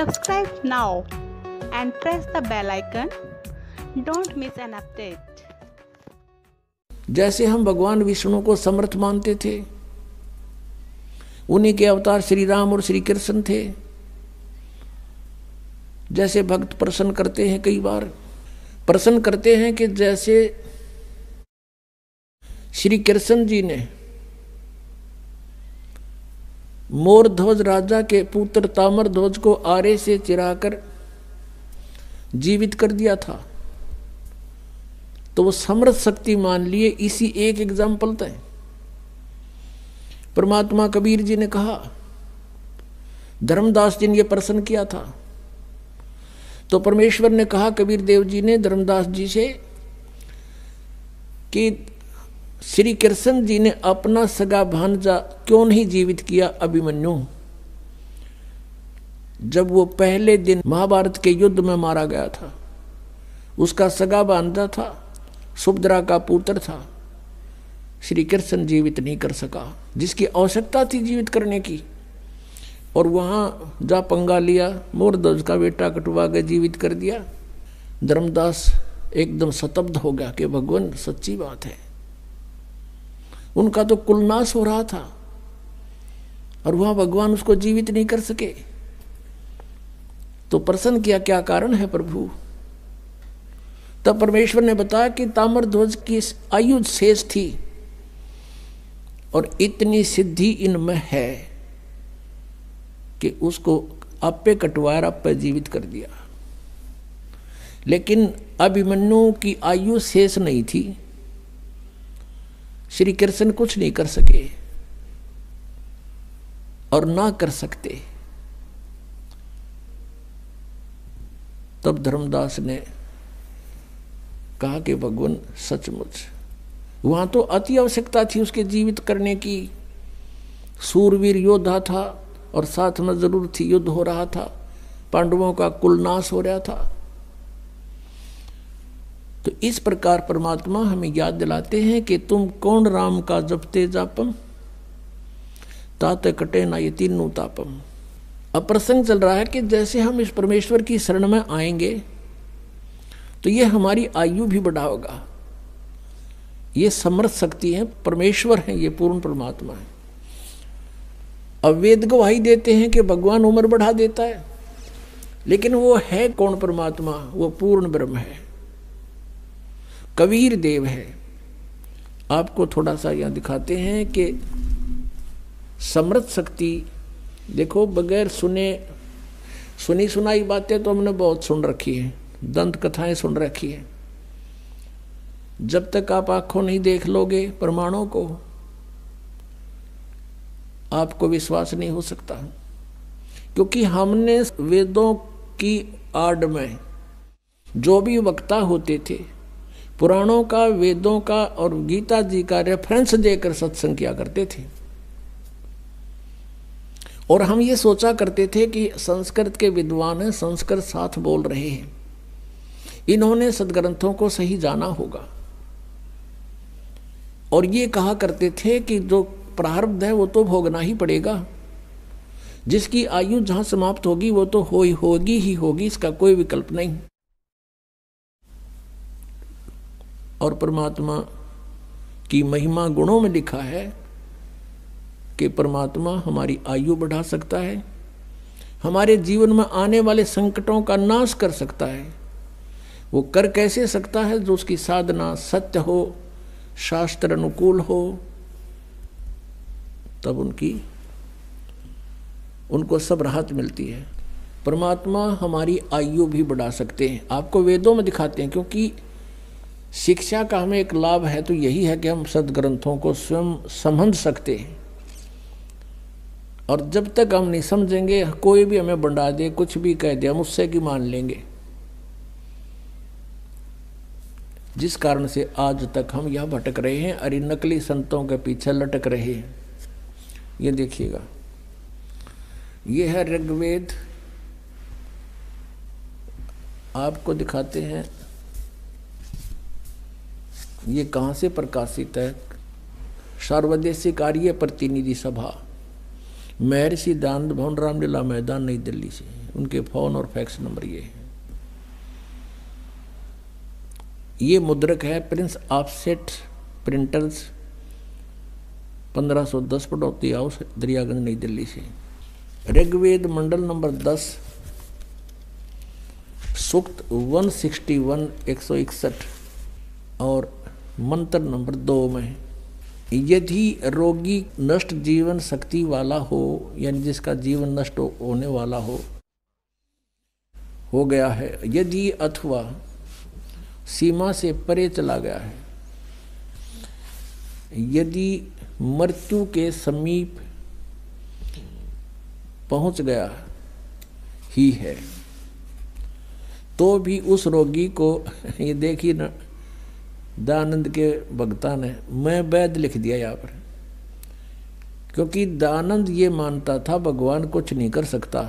Subscribe now and press the bell icon. Don't miss an update. जैसे हम भगवान विष्णु को समर्थ मानते थे, उन्हीं के अवतार श्री राम और श्री कृष्ण थे। जैसे भक्त प्रश्न करते हैं, कई बार प्रश्न करते हैं कि जैसे श्री कृष्ण जी ने मोरध्वज राजा के पुत्र ताम्रध्वज को आरे से चिराकर जीवित कर दिया था, तो वो समर्थ शक्ति मान लिए। इसी एक एग्जाम्पल था। परमात्मा कबीर जी ने कहा, धर्मदास जी ने यह प्रश्न किया था, तो परमेश्वर ने कहा कबीर देव जी ने धर्मदास जी से कि श्री कृष्ण जी ने अपना सगा भांजा क्यों नहीं जीवित किया अभिमन्यु, जब वो पहले दिन महाभारत के युद्ध में मारा गया था। उसका सगा भांजा था, सुभद्रा का पुत्र था। श्री कृष्ण जीवित नहीं कर सका, जिसकी आवश्यकता थी जीवित करने की, और वहां जा पंगा लिया, मोरध्वज का बेटा कटवा के जीवित कर दिया। धर्मदास एकदम स्तब्ध हो गया कि भगवान सच्ची बात है, उनका तो कुलनाश हो रहा था और वहां भगवान उसको जीवित नहीं कर सके। तो प्रश्न किया, क्या कारण है प्रभु? तब परमेश्वर ने बताया कि ताम्रध्वज की आयु शेष थी और इतनी सिद्धि इनमें है कि उसको आपे कटवाया, आपे जीवित कर दिया। लेकिन अभिमन्यु की आयु शेष नहीं थी, श्री कृष्ण कुछ नहीं कर सके और ना कर सकते। तब धर्मदास ने कहा कि भगवान सचमुच वहां तो अति आवश्यकता थी उसके जीवित करने की। सूरवीर योद्धा था और साथ में जरूर थी, युद्ध हो रहा था, पांडवों का कुलनाश हो रहा था। तो इस प्रकार परमात्मा हमें याद दिलाते हैं कि तुम कौन राम का जपते जापम, ताते कटे ना ये तीनों तापम। अब प्रसंग चल रहा है कि जैसे हम इस परमेश्वर की शरण में आएंगे तो ये हमारी आयु भी बढ़ाएगा। ये समर्थ शक्ति है, परमेश्वर है, ये पूर्ण परमात्मा है। अब वेद गवाही देते हैं कि भगवान उम्र बढ़ा देता है, लेकिन वो है कौन परमात्मा? वो पूर्ण ब्रह्म है, कबीर देव है। आपको थोड़ा सा यहां दिखाते हैं कि समर्थ शक्ति देखो, बगैर सुनी सुनाई बातें तो हमने बहुत सुन रखी है, दंत कथाएं सुन रखी है। जब तक आप आंखों नहीं देख लोगे प्रमाणों को, आपको विश्वास नहीं हो सकता। क्योंकि हमने वेदों की आड़ में जो भी वक्ता होते थे, पुराणों का, वेदों का और गीता जी का रेफरेंस देकर सत्संग किया करते थे। और हम ये सोचा करते थे कि संस्कृत के विद्वान हैं, संस्कृत साथ बोल रहे हैं, इन्होंने सदग्रंथों को सही जाना होगा। और ये कहा करते थे कि जो प्रारब्ध है वो तो भोगना ही पड़ेगा, जिसकी आयु जहां समाप्त होगी वो तो होगी ही होगी, इसका कोई विकल्प नहीं। और परमात्मा की महिमा गुणों में लिखा है कि परमात्मा हमारी आयु बढ़ा सकता है, हमारे जीवन में आने वाले संकटों का नाश कर सकता है। वो कर कैसे सकता है? जो उसकी साधना सत्य हो, शास्त्र अनुकूल हो, तब उनको सब राहत मिलती है। परमात्मा हमारी आयु भी बढ़ा सकते हैं, आपको वेदों में दिखाते हैं। क्योंकि शिक्षा का हमें एक लाभ है तो यही है कि हम सदग्रंथों को स्वयं समझ सकते हैं। और जब तक हम नहीं समझेंगे, कोई भी हमें बंडा दे, कुछ भी कह दे, हम उससे की मान लेंगे। जिस कारण से आज तक हम यह भटक रहे हैं और इन नकली संतों के पीछे लटक रहे हैं। ये देखिएगा, ये है ऋग्वेद, आपको दिखाते हैं ये कहाँ से प्रकाशित है। सर्वदेशीय कार्य प्रतिनिधि सभा, महर्षि दयानंद भवन रामलीला मैदान नई दिल्ली से। उनके फ़ोन और फैक्स नंबर ये है। ये मुद्रक है Prince Offset Printers 1510 Pataudi house Daryaganj New Delhi से। ऋग्वेद मंडल नंबर 10 सूक्त 161 161 और मंत्र नंबर 2 में, यदि रोगी नष्ट जीवन शक्ति वाला हो, यानी जिसका जीवन नष्ट होने वाला हो गया है, यदि अथवा सीमा से परे चला गया है, यदि मृत्यु के समीप पहुंच गया ही है, तो भी उस रोगी को, ये देखिए ना, दयानंद के भक्ता ने मैं वैद लिख दिया यहाँ पर, क्योंकि दयानंद ये मानता था भगवान कुछ नहीं कर सकता,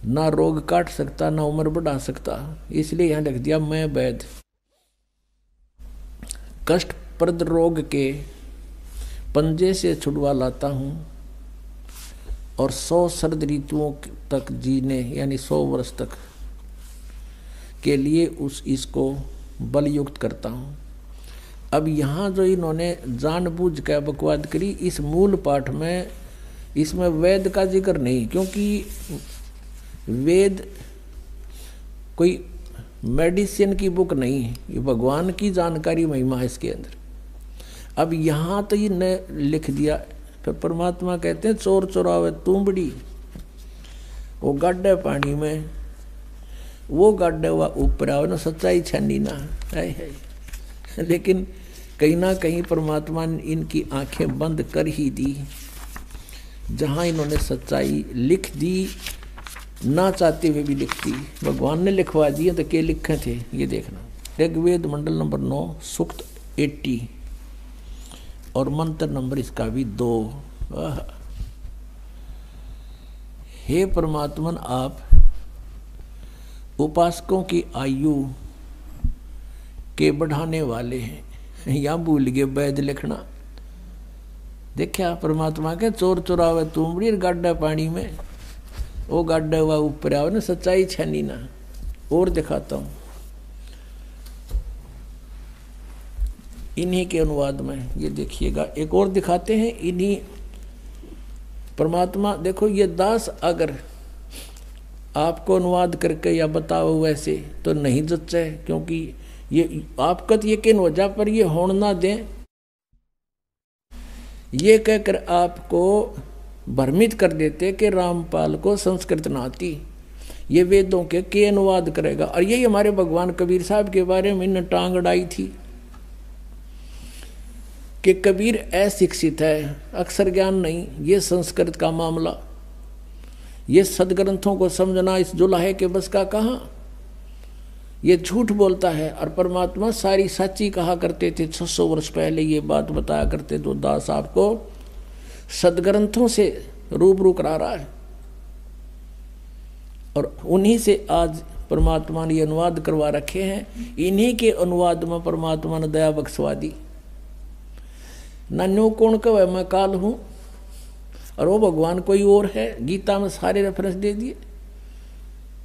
ना रोग काट सकता, ना उम्र बढ़ा सकता, इसलिए यहाँ लिख दिया मैं वैद। कष्टप्रद रोग के पंजे से छुड़वा लाता हूँ और 100 शरद ऋतुओं तक जीने, यानी 100 वर्ष तक के लिए इसको बलयुक्त करता हूँ। अब यहाँ जो इन्होंने जानबूझ कर बकवाद करी, इस मूल पाठ में इसमें वेद का जिक्र नहीं, क्योंकि वेद कोई मेडिसिन की बुक नहीं है, ये भगवान की जानकारी महिमा है इसके अंदर। अब यहाँ तो ये न लिख दिया, फिर परमात्मा कहते हैं चोर चोरावे तुंबड़ी, वो गाड्डे पानी में, वो गाड्डे हुआ ऊपर आवे ना, सच्चाई छानी ना है। लेकिन कहीं ना कहीं परमात्मा ने इनकी आंखें बंद कर ही दी, जहाँ इन्होंने सच्चाई लिख दी, ना चाहते हुए भी लिख दी। भगवान ने लिखवा दिए तो क्या लिखे थे ये देखना। ऋग्वेद मंडल नंबर 9 सूक्त 80 और मंत्र नंबर इसका भी 2। हे परमात्मन, आप उपासकों की आयु के बढ़ाने वाले हैं। यहाँ भूल गए वैद लिखना। देखा परमात्मा के चोर चुरावे तुमड़ी गाड्डा पानी में, वो गाड्डा हुआ ऊपर आओ ना, सच्चाई छानी ना। और दिखाता हूँ इन्हीं के अनुवाद में, ये देखिएगा एक और दिखाते हैं इन्हीं परमात्मा। देखो ये दास अगर आपको अनुवाद करके या बताओ वैसे तो नहीं जच्चा है, क्योंकि ये आपका तो यकीन वजह पर ये होड़ ना दें, ये कहकर आपको भ्रमित कर देते कि रामपाल को संस्कृत ना आती, ये वेदों के अनुवाद करेगा। और यही हमारे भगवान कबीर साहब के बारे में इन्हें टांग अड़ाई थी कि कबीर अशिक्षित है, अक्षर ज्ञान नहीं, ये संस्कृत का मामला, ये सदग्रंथों को समझना इस जुलाहे के बस का कहाँ, ये झूठ बोलता है। और परमात्मा सारी सच्ची कहा करते थे। 600 वर्ष पहले ये बात बताया करते तो दास आपको सदग्रंथों से रूबरू करा रहा है, और उन्हीं से आज परमात्मा ने अनुवाद करवा रखे हैं। इन्हीं के अनुवाद में परमात्मा ने दया बख्शवा दी। नन्यो कौन कहे मैं काल हूं, और वो भगवान कोई और है। गीता में सारे रेफरेंस दे दिए,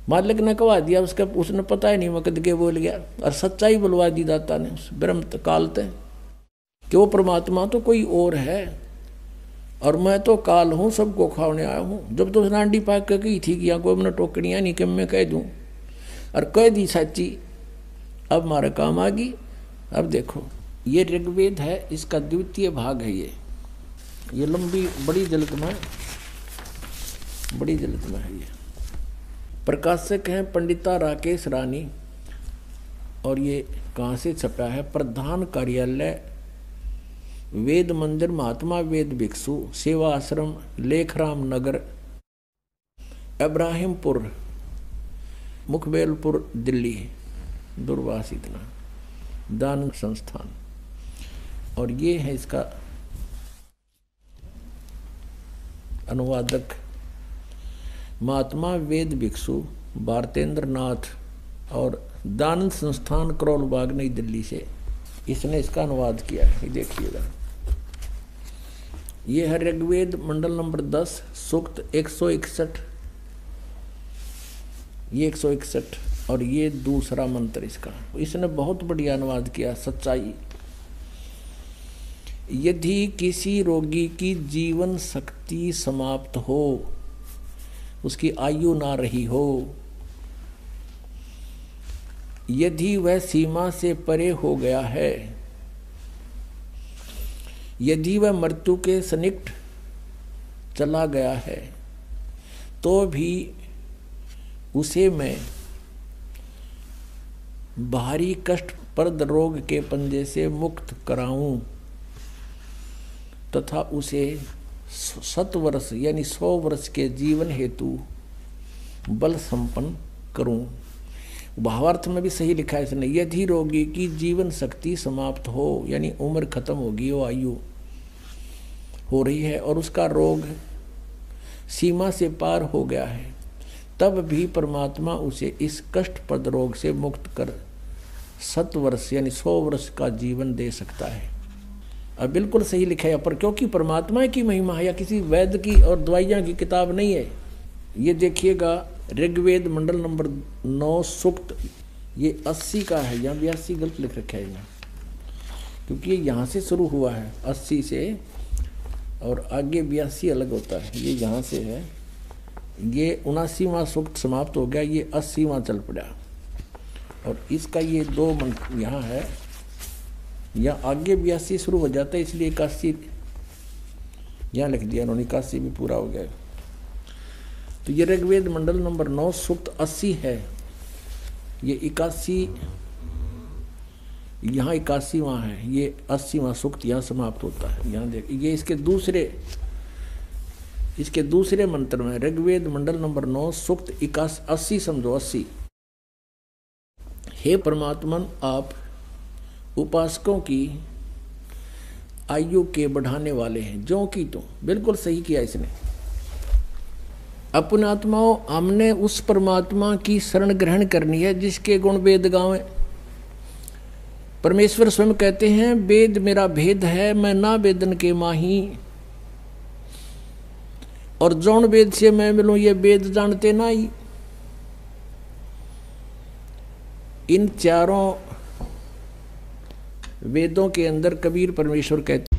मालिक ने कहा दिया, उसका उसने पता ही नहीं मैं कद के बोल गया, और सच्चाई बुलवा दी दाता ने उस ब्रह्म काल ते कि वो परमात्मा तो कोई और है, और मैं तो काल हूँ, सबको खाने आया हूँ। जब तो नांडी पाक के कही थी कि यहाँ कोई मैंने टोकड़ियाँ नहीं कि मैं कह दूँ, और कह दी सच्ची, अब हमारे काम आ गई। अब देखो ये ऋग्वेद है, इसका द्वितीय भाग है। ये लंबी बड़ी जल्द में है। ये प्रकाशक हैं पंडिता राकेश रानी, और ये कहाँ से छपा है? प्रधान कार्यालय वेद मंदिर महात्मा वेद भिक्षु सेवा आश्रम लेखराम नगर इब्राहिमपुर मुखबेलपुर दिल्ली दूरवास इतना दान संस्थान। और ये है इसका अनुवादक महात्मा वेद भिक्षु भारतेंद्र नाथ, और दान संस्थान करोल बाग नई दिल्ली से इसने इसका अनुवाद किया है। देखिएगा ये है ऋग्वेद मंडल नंबर 10 सूक्त 161, ये 161 और ये दूसरा मंत्र इसका। इसने बहुत बढ़िया अनुवाद किया। सच्चाई, यदि किसी रोगी की जीवन शक्ति समाप्त हो, उसकी आयु ना रही हो, यदि वह सीमा से परे हो गया है, यदि वह मृत्यु के सन्निकट चला गया है, तो भी उसे मैं भारी कष्टप्रद रोग के पंजे से मुक्त कराऊं तथा उसे 7 वर्ष यानी 100 वर्ष के जीवन हेतु बल संपन्न करूं। भावार्थ में भी सही लिखा है इसने। यदि रोगी की जीवन शक्ति समाप्त हो, यानी उम्र खत्म होगी, वो आयु हो रही है और उसका रोग सीमा से पार हो गया है, तब भी परमात्मा उसे इस कष्टप्रद रोग से मुक्त कर 7 वर्ष यानी 100 वर्ष का जीवन दे सकता है। अब बिल्कुल सही लिखा है, पर क्योंकि परमात्मा की महिमा है या किसी वैद्य की और दवाइयाँ की किताब नहीं है। ये देखिएगा ऋग्वेद मंडल नंबर 9 सूक्त, ये 80 का है, यहाँ 82 गलत लिख रखा है यहाँ, क्योंकि ये यहाँ से शुरू हुआ है 80 से और आगे 82 अलग होता है। ये यहाँ से है, ये 79वां सूक्त समाप्त हो गया, ये 80वां चल पड़ा और इसका ये 2 मंत्र यहाँ है, यहाँ आगे 82 शुरू हो जाता है, इसलिए 81 यहाँ लिख दिया उन्होंने, 81 भी पूरा हो गया। तो ये ऋग्वेद मंडल नंबर 9 सूक्त 80 है, ये 81 यहाँ 81वां है, ये 80वां सूक्त यहाँ समाप्त होता है। यहाँ देख, ये इसके दूसरे मंत्र में ऋग्वेद मंडल नंबर 9 सूक्त 80 समझो 80। हे परमात्मन, आप उपासकों की आयु के बढ़ाने वाले हैं, जो कि तो बिल्कुल सही किया इसने। अपने आत्माओं, हमने उस परमात्मा की शरण ग्रहण करनी है जिसके गुण वेद गावें। परमेश्वर स्वयं कहते हैं, वेद मेरा भेद है, मैं ना वेदन के माही, और जौन वेद से मैं मिलूं ये वेद जानते ना ही। इन चारों वेदों के अंदर कबीर परमेश्वर कहते